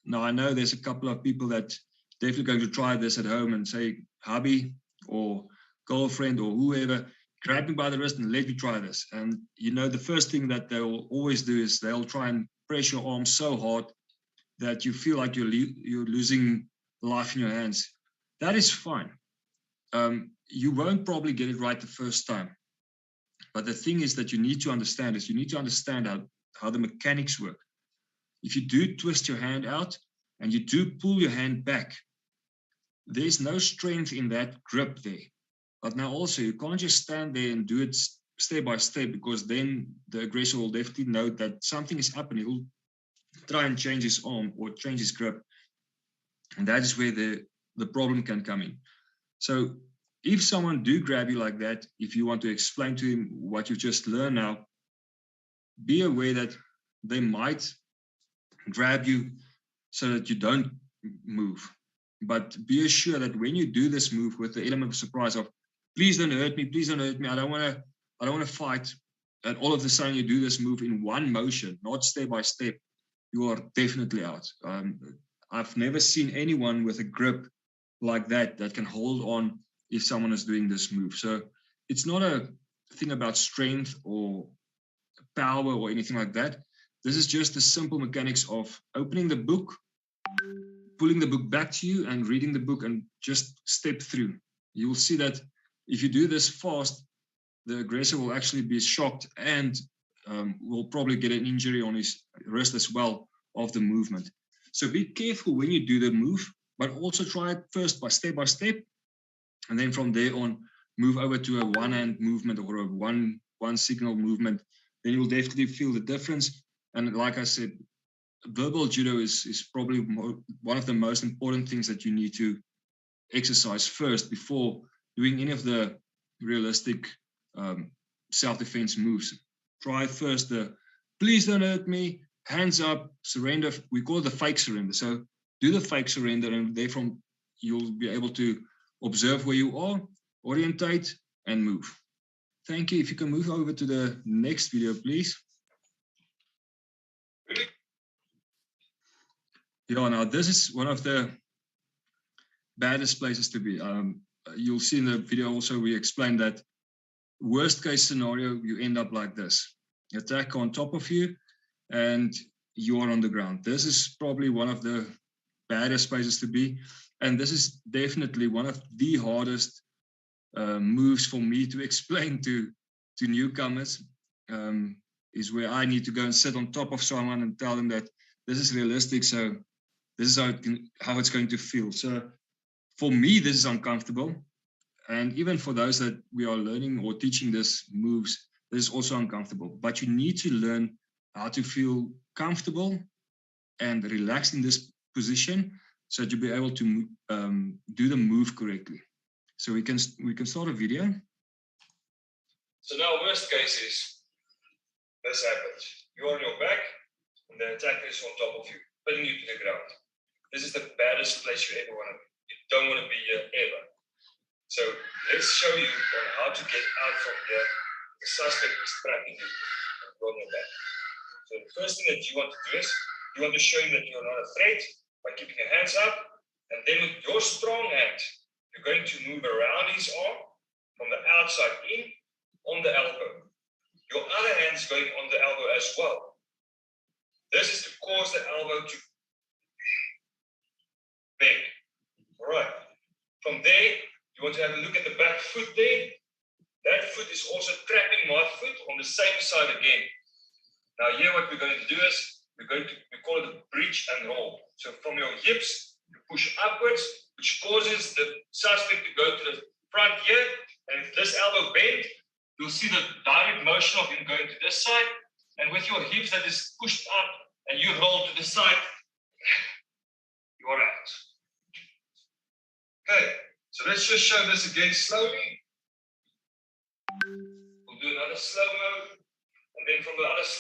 now I know there's a couple of people that definitely going to try this at home and say, hubby or girlfriend or whoever, grab me by the wrist and let me try this. And you know, the first thing that they'll always do is they'll try and press your arm so hard that you feel like you're losing life in your hands. That is fine. You won't probably get it right the first time. But the thing is that you need to understand how the mechanics work. If you do twist your hand out and you do pull your hand back, there's no strength in that grip there. But now also, you can't just stand there and do it step by step, because then the aggressor will definitely know that something is happening. He will try and change his arm or change his grip. And that is where the problem can come in. So if someone do grab you like that, if you want to explain to him what you've just learned now, be aware that they might grab you so that you don't move. But be assured that when you do this move with the element of surprise of, please don't hurt me, please don't hurt me, I don't want to fight, and all of a sudden you do this move in one motion, not step by step, you are definitely out. I've never seen anyone with a grip like that can hold on if someone is doing this move. So it's not a thing about strength or power or anything like that. This is just the simple mechanics of opening the book, pulling the book back to you and reading the book and just step through. You will see that if you do this fast, the aggressor will actually be shocked and will probably get an injury on his wrist as well of the movement. So be careful when you do the move, but also try it first by step, and then from there on, move over to a one-hand movement or a one signal movement. Then you'll definitely feel the difference. And like I said, verbal judo is probably one of the most important things that you need to exercise first before doing any of the realistic self-defense moves. Try first the please don't hurt me, hands up, surrender. We call it the fake surrender. So do the fake surrender, and therefrom you'll be able to observe where you are, orientate, and move. Thank you. If you can move over to the next video, please. Yeah, now this is one of the baddest places to be. You'll see in the video also we explained that worst case scenario, you end up like this. Attack on top of you and you're on the ground. This is probably one of the baddest places to be. And this is definitely one of the hardest moves for me to explain to newcomers, is where I need to go and sit on top of someone and tell them that this is realistic. So this is how it's going to feel. So for me, this is uncomfortable. And even for those that we are learning or teaching this moves, this is also uncomfortable. But you need to learn how to feel comfortable and relaxed in this position so that you'll be able to do the move correctly. So we can start a video. So now worst case is this happens. You're on your back and the attacker is on top of you, pinning you to the ground. This is the baddest place you ever want to be. You don't want to be here ever. So let's show you on how to get out from here. The suspect is tracking you on your back. So the first thing that you want to do is you want to show him that you're not afraid by keeping your hands up, and then with your strong hand, you're going to move around his arm from the outside in on the elbow. Your other hand's going on the elbow as well. This is to cause the elbow to bend. All right. From there, you want to have a look at the back foot there. That foot is also trapping my foot on the same side again. Now here what we're going to do is, we call it a bridge and roll. So from your hips, you push upwards, which causes the suspect to go to the front here. And if this elbow bend, you'll see the direct motion of him going to this side. And with your hips that is pushed up and you roll to the side, you are out. Okay, so let's just show this again slowly. We'll do another slow-mo. And then from the last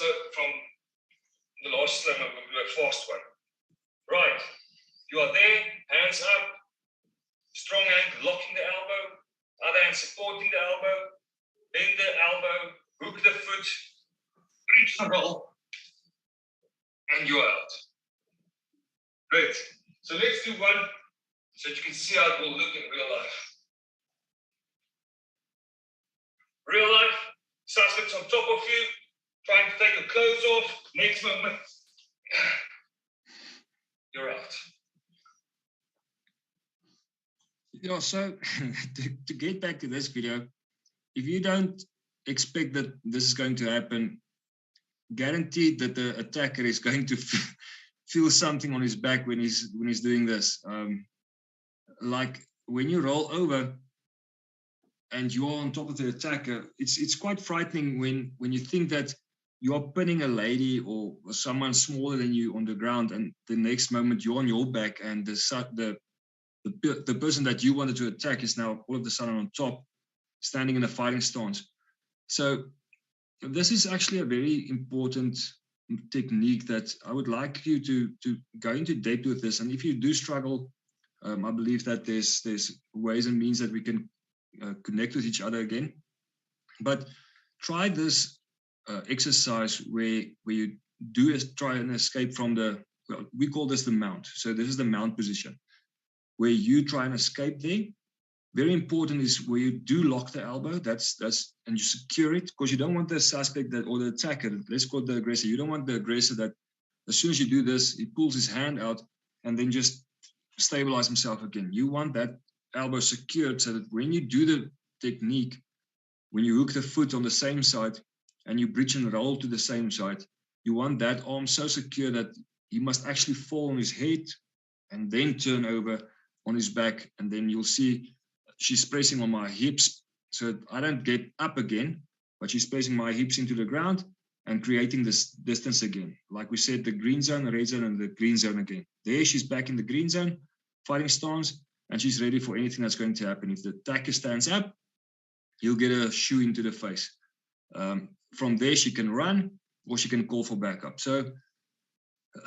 slow-mo, we'll do a fast one. Right, you are there, hands up, strong hand locking the elbow, other hand supporting the elbow, bend the elbow, hook the foot, reach the roll, and you're out. Great. So let's do one so that you can see how it will look in real life. Real life, suspects on top of you, trying to take your clothes off. Next moment, you're out. Yeah, so to get back to this video, if you don't expect that this is going to happen, guaranteed that the attacker is going to feel something on his back when he's doing this. Like when you roll over, and you're on top of the attacker, it's quite frightening when you think that you are pinning a lady or someone smaller than you on the ground, and the next moment you're on your back, and the person that you wanted to attack is now all of a sudden on top, standing in a fighting stance. So this is actually a very important technique that I would like you to go into depth with this. And if you do struggle, I believe that there's ways and means that we can connect with each other again. But try this exercise where you do try and escape from the, well, we call this the mount. So this is the mount position, where you try and escape there. Very important is where you do lock the elbow, and you secure it, because you don't want the suspect or the attacker, let's call it the aggressor. You don't want the aggressor that as soon as you do this, he pulls his hand out and then just stabilize himself again. You want that elbow secured so that when you do the technique, when you hook the foot on the same side and you bridge and roll to the same side, you want that arm so secure that he must actually fall on his head and then turn over on his back. And then you'll see she's pressing on my hips so I don't get up again, but she's pressing my hips into the ground and creating this distance again. Like we said, the green zone, the red zone, and the green zone again. There she's back in the green zone, fighting stance, and she's ready for anything that's going to happen. If the attacker stands up, he'll get a shoe into the face. From there, she can run or she can call for backup. So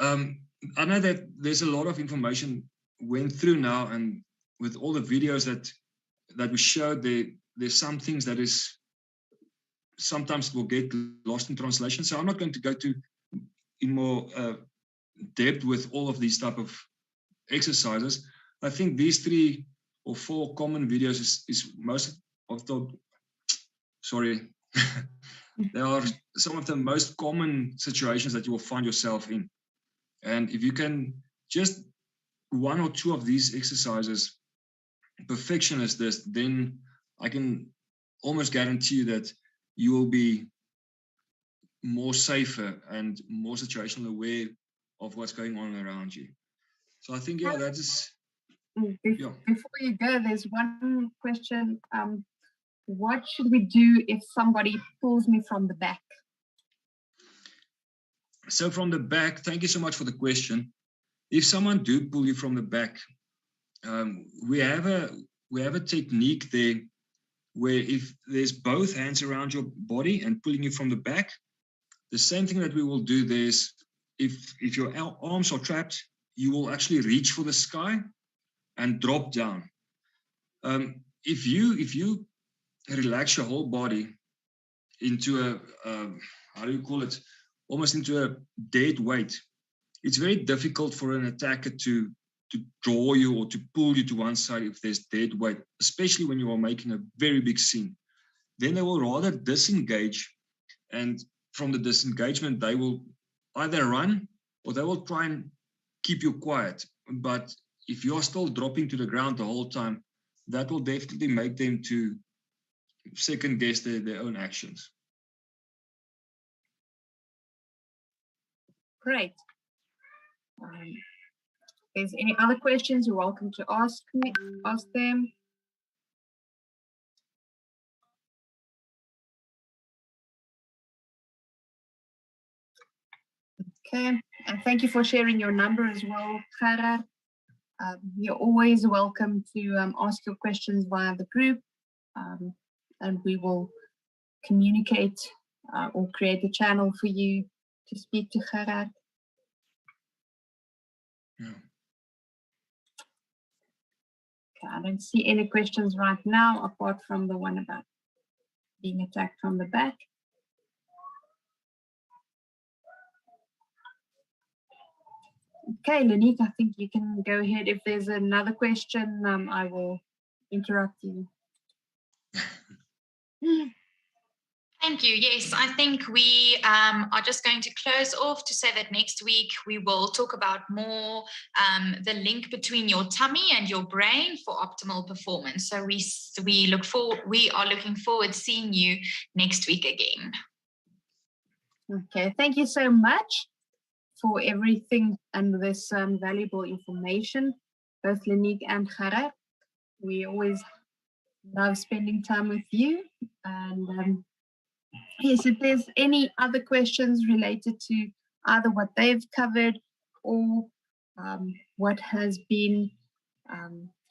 I know that there's a lot of information went through now, and with all the videos that we showed, there's some things that is sometimes will get lost in translation. So I'm not going to go in more depth with all of these type of exercises. I think these 3 or 4 common videos is most of the, sorry, they are some of the most common situations that you will find yourself in. And if you can just 1 or 2 of these exercises perfectionist this, then I can almost guarantee you that you will be more safer and more situational aware of what's going on around you. So I think, yeah, that is... Before you go, there's one question. What should we do if somebody pulls me from the back? So from the back, thank you so much for the question. If someone do pull you from the back, we have a technique there where if there's both hands around your body and pulling you from the back, the same thing that we will do there is if your arms are trapped, you will actually reach for the sky and drop down. If you relax your whole body into a how do you call it, almost into a dead weight, it's very difficult for an attacker to draw you or to pull you to one side if there's dead weight, especially when you are making a very big scene. Then they will rather disengage, and from the disengagement they will either run or they will try and keep you quiet. But if you're still dropping to the ground the whole time, that will definitely make them to second guess their own actions. Great. If there's any other questions, you're welcome to ask them. Okay, and thank you for sharing your number as well, Gerard. You're always welcome to ask your questions via the group, and we will communicate or create a channel for you to speak to Gerard. Yeah. Okay, I don't see any questions right now apart from the one about being attacked from the back. Okay, Lanique, I think you can go ahead. If there's another question, I will interrupt you. Thank you. Yes, I think we are just going to close off to say that next week we will talk about more the link between your tummy and your brain for optimal performance. So we are looking forward to seeing you next week again. Okay, thank you so much for everything and this valuable information, both Lanique and Gerard. We always love spending time with you. And yes, if there's any other questions related to either what they've covered or what has been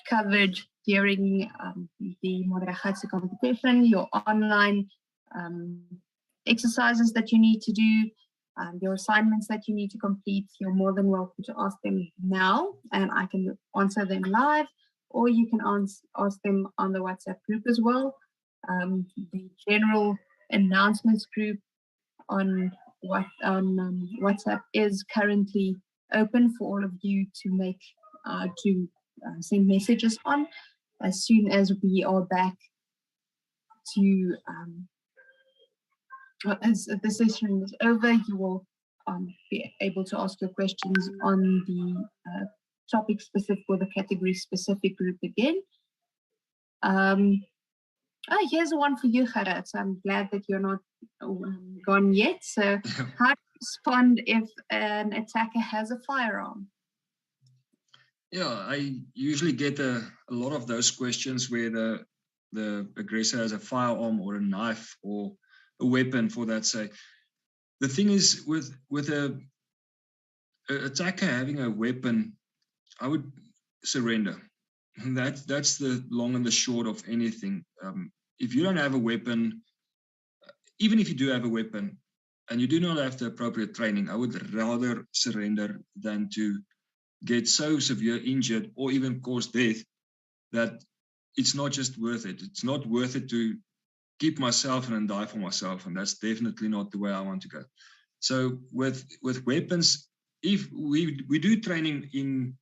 covered during the Modiragatsi competition, your online exercises that you need to do, your assignments that you need to complete, you're more than welcome to ask them now, and I can answer them live, or you can ask them on the WhatsApp group as well. The general announcements group on WhatsApp is currently open for all of you to send messages on. As soon as we are back to as the session is over, you will be able to ask your questions on the topic specific or the category specific group again. Here's one for you, Gerard. So I'm glad that you're not gone yet. So how do you respond if an attacker has a firearm? Yeah, I usually get a lot of those questions where the aggressor has a firearm or a knife or a weapon, for that sake. The thing is, with a attacker having a weapon, I would surrender. That's the long and the short of anything. If you don't have a weapon, even if you do have a weapon and you do not have the appropriate training, I would rather surrender than to get so severe injured or even cause death that it's not just worth it. It's not worth it to keep myself and then die for myself, and that's definitely not the way I want to go. So with weapons, if we do training in,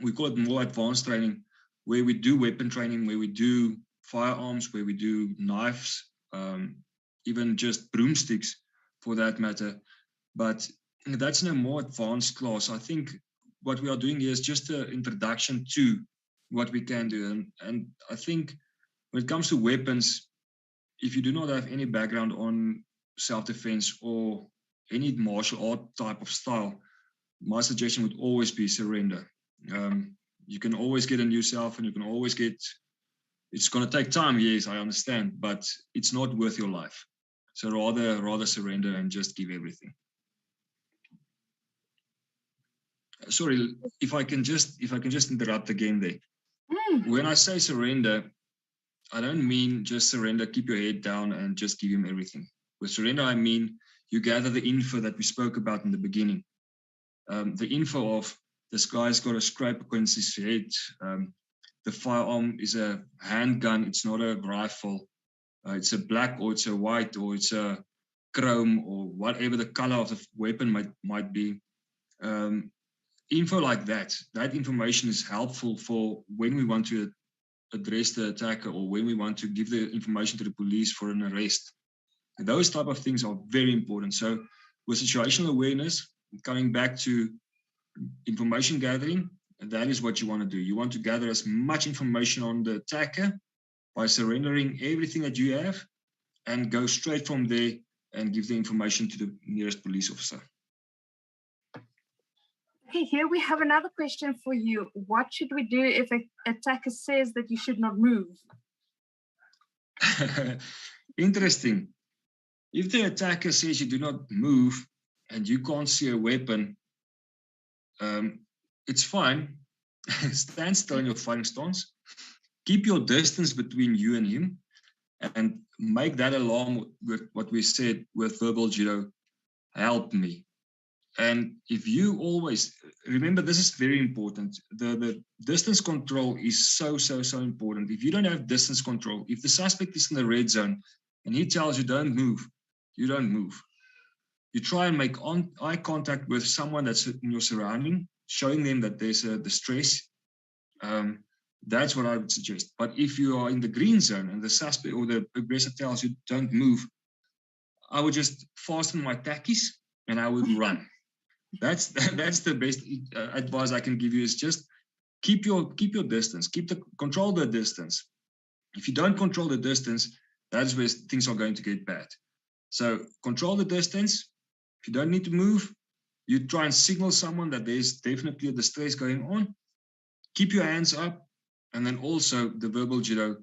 we call it more advanced training, where we do weapon training, where we do firearms, where we do knives, even just broomsticks for that matter. But that's in a more advanced class. I think what we are doing here is just an introduction to what we can do. And I think when it comes to weapons, if you do not have any background on self-defense or any martial art type of style, my suggestion would always be surrender. You can always get a new self, and you can always get, it's going to take time, yes, I understand, but it's not worth your life. So rather surrender and just give everything. Sorry, if I can just interrupt again there. When I say surrender, I don't mean just surrender, keep your head down and just give him everything. With surrender, I mean you gather the info that we spoke about in the beginning. The info of this guy's got a scrape against his head. The firearm is a handgun. It's not a rifle. It's a black, or it's a white, or it's a chrome, or whatever the color of the weapon might be. Info like that information is helpful for when we want to address the attacker or when we want to give the information to the police for an arrest. And those type of things are very important. So with situational awareness, coming back to information gathering, that is what you want to do. You want to gather as much information on the attacker by surrendering everything that you have and go straight from there and give the information to the nearest police officer. Okay, here we have another question for you. What should we do if an attacker says that you should not move? Interesting. If the attacker says you do not move and you can't see a weapon, it's fine. Stand still in your fighting stance. Keep your distance between you and him, and make that along with what we said with verbal judo. Help me. And if you always remember, this is very important. The distance control is so important. If you don't have distance control, if the suspect is in the red zone and he tells you don't move, you don't move. You try and make eye contact with someone that's in your surrounding, showing them that there's a distress. That's what I would suggest. But if you are in the green zone and the suspect or the aggressor tells you don't move, I would just fasten my tackies and I would run. That's the best advice I can give you, is just keep your distance, control the distance. If you don't control the distance, that's where things are going to get bad. So control the distance. If you don't need to move, you try and signal someone that there's definitely a distress going on. Keep your hands up, and then also the verbal judo.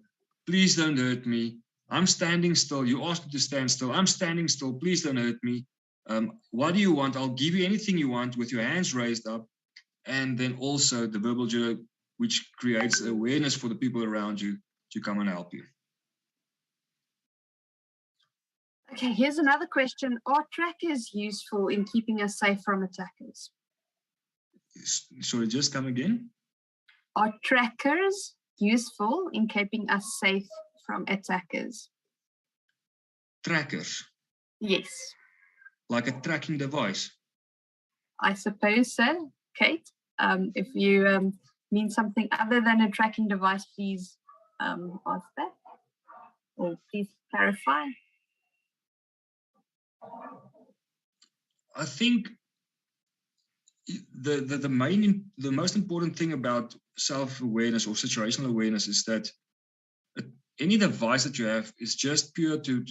please don't hurt me. I'm standing still. You asked me to stand still. I'm standing still. Please don't hurt me. What do you want? I'll give you anything you want with your hands raised up. And then also the verbal judo, which creates awareness for the people around you to come and help you. Okay, here's another question. Are trackers useful in keeping us safe from attackers? Sorry, just come again. Are trackers useful in keeping us safe from attackers? Trackers? Yes. Like a tracking device? I suppose so, Kate. If you mean something other than a tracking device, please ask that, or please clarify. I think the most important thing about self-awareness or situational awareness is that any device that you have is just pure to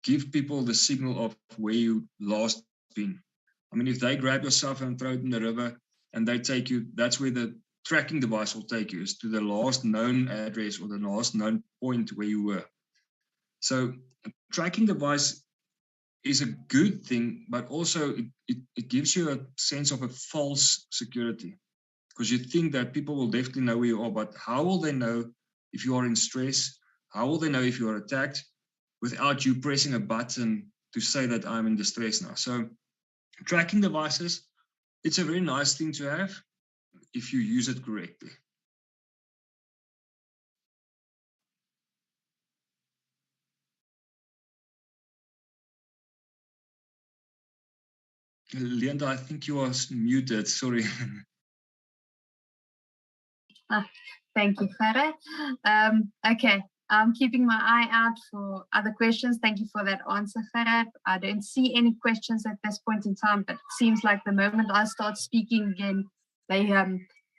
give people the signal of where you last been. I mean, if they grab your cell phone and throw it in the river and they take you, that's where the tracking device will take you, is to the last known address or the last known point where you were. So a tracking device is a good thing, but also it gives you a sense of a false security, because you think that people will definitely know where you are, but how will they know if you are in stress? How will they know if you are attacked without you pressing a button to say that I'm in distress now? So tracking devices, it's a very nice thing to have if you use it correctly. Leander, I think you are muted, sorry. Thank you, Farah. Okay, I'm keeping my eye out for other questions. Thank you for that answer, Farah. I don't see any questions at this point in time, but it seems like the moment I start speaking again, they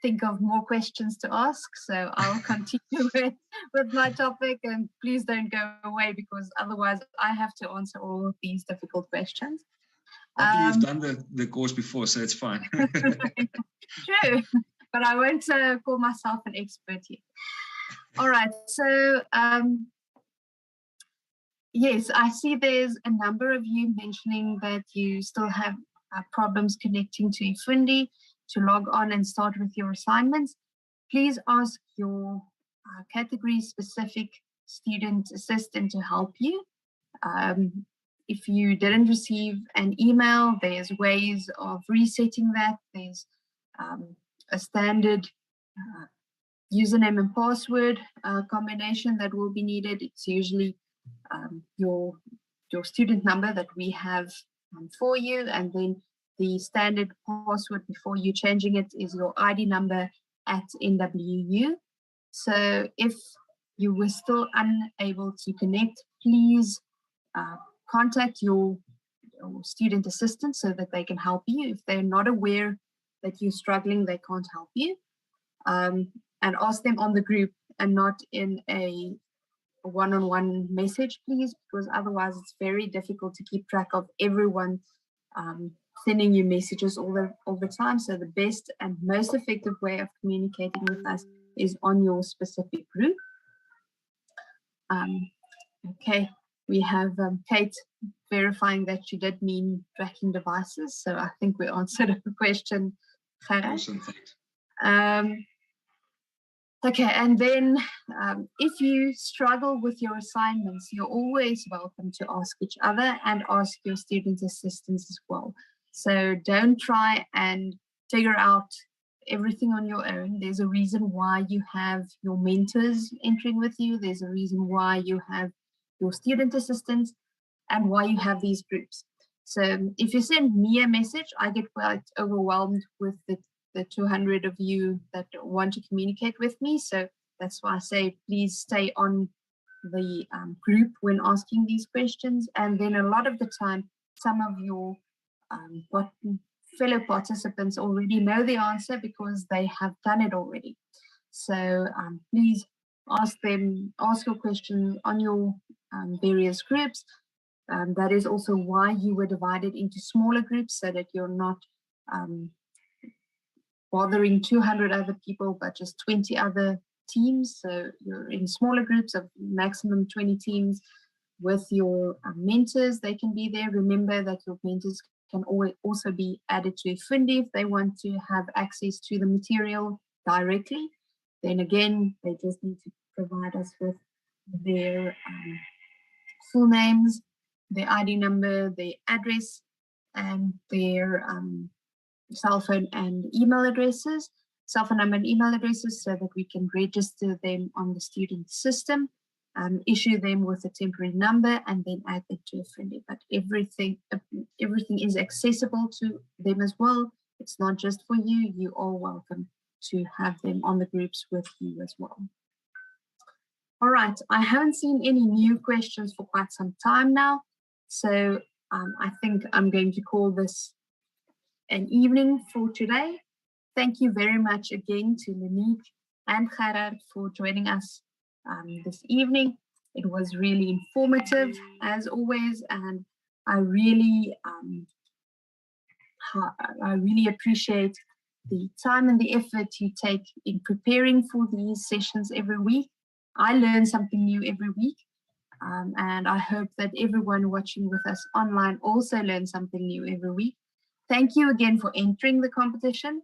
think of more questions to ask. So I'll continue with my topic, and please don't go away, because otherwise I have to answer all of these difficult questions. You've done the course before, so it's fine. True, but I won't call myself an expert yet. All right, so yes, I see there's a number of you mentioning that you still have problems connecting to iFundi to log on and start with your assignments. Please ask your category-specific student assistant to help you. If you didn't receive an email, there's ways of resetting that. There's a standard username and password combination that will be needed. It's usually your student number that we have for you, and then the standard password before you changing it is your ID number at NWU. So if you were still unable to connect, please contact your student assistant so that they can help you. If they're not aware that you're struggling, they can't help you. And ask them on the group and not in a one-on-one message, please, because otherwise it's very difficult to keep track of everyone sending you messages all the time. So the best and most effective way of communicating with us is on your specific group. Okay, we have Kate verifying that she did mean tracking devices. So I think we answered the question, Farah. Awesome, thanks. Okay, and then if you struggle with your assignments, you're always welcome to ask each other and ask your student assistants as well. So don't try and figure out everything on your own. There's a reason why you have your mentors entering with you. There's a reason why you have your student assistants and why you have these groups. So if you send me a message, I get quite overwhelmed with the 200 of you that want to communicate with me. So that's why I say, please stay on the group when asking these questions. And then a lot of the time, some of your fellow participants already know the answer because they have done it already. So please ask your questions on your various groups. That is also why you were divided into smaller groups, so that you're not bothering 200 other people, but just 20 other teams. So you're in smaller groups of maximum 20 teams with your mentors. They can be there. Remember that your mentors can also be added to Fundi if they want to have access to the material directly. Then again, they just need to provide us with their full names, their ID number, their address, and their cell phone and email addresses, cell phone number and email addresses, so that we can register them on the student system, issue them with a temporary number, and then add them to Fundi. But everything is accessible to them as well. It's not just for you. You are welcome to have them on the groups with you as well. All right, I haven't seen any new questions for quite some time now, so I think I'm going to call this an evening for today. Thank you very much again to Monique and Gerard for joining us this evening. It was really informative as always, and I really appreciate the time and the effort you take in preparing for these sessions every week. I learn something new every week, and I hope that everyone watching with us online also learns something new every week. Thank you again for entering the competition.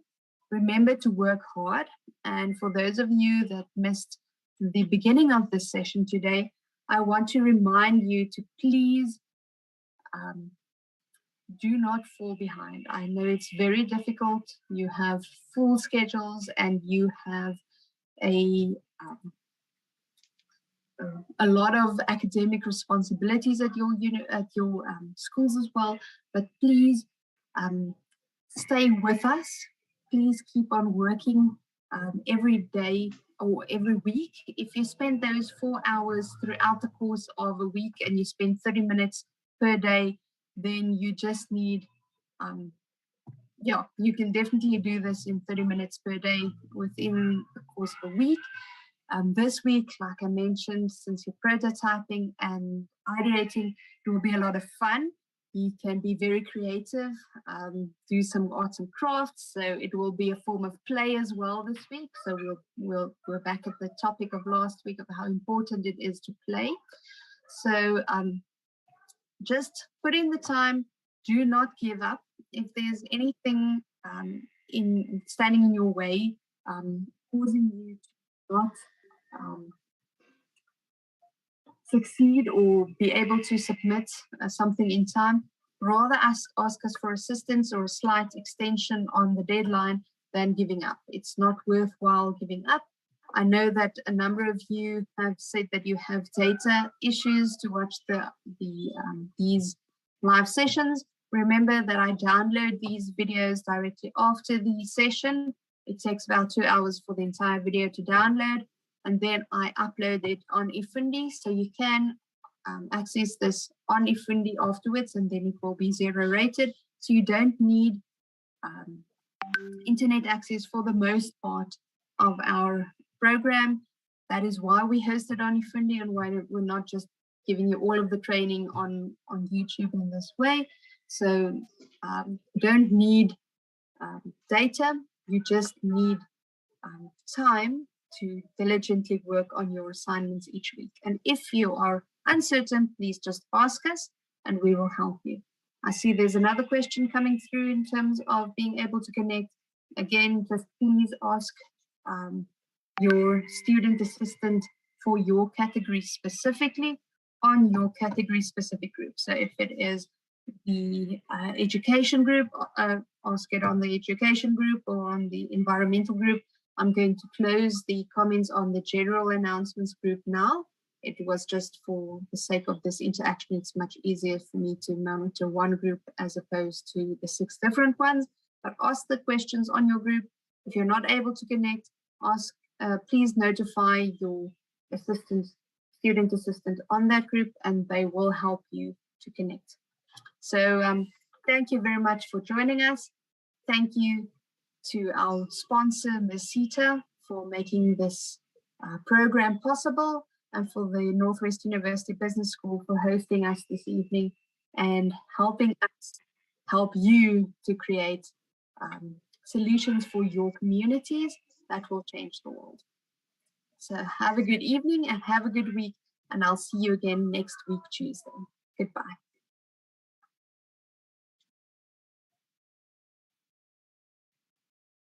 Remember to work hard, and for those of you that missed the beginning of this session today, I want to remind you to please do not fall behind. I know it's very difficult. You have full schedules and you have a lot of academic responsibilities at your schools as well. But please stay with us. Please keep on working every day or every week. If you spend those 4 hours throughout the course of a week and you spend 30 minutes per day, then you just need, you can definitely do this in 30 minutes per day within the course of a week. This week, like I mentioned, since you're prototyping and ideating, it will be a lot of fun. You can be very creative, do some arts and crafts. So it will be a form of play as well this week. So we're back at the topic of last week of how important it is to play. So just put in the time. Do not give up. If there's anything standing in your way, causing you to not succeed or be able to submit something in time, rather ask us for assistance or a slight extension on the deadline than giving up. It's not worthwhile giving up. I know that a number of you have said that you have data issues to watch these live sessions. Remember that I download these videos directly after the session. It takes about 2 hours for the entire video to download, and then I upload it on eFundi, so you can access this on eFundi afterwards, and then it will be 0 rated. So you don't need internet access for the most part of our program. That is why we host it on eFundi and why we're not just giving you all of the training on YouTube in this way. So you don't need data, you just need time to diligently work on your assignments each week. And if you are uncertain, please just ask us and we will help you. I see there's another question coming through in terms of being able to connect. Again, just please ask your student assistant for your category specifically on your category specific group. So if it is the education group, ask it on the education group or on the environmental group. I'm going to close the comments on the general announcements group now. It was just for the sake of this interaction. It's much easier for me to monitor one group as opposed to the 6 different ones. But ask the questions on your group. If you're not able to connect, please notify your student assistant on that group, and they will help you to connect. So thank you very much for joining us. Thank you to our sponsor, Mesita, for making this program possible, and for the Northwest University Business School for hosting us this evening and helping us help you to create solutions for your communities that will change the world. So have a good evening and have a good week. And I'll see you again next week, Tuesday. Goodbye.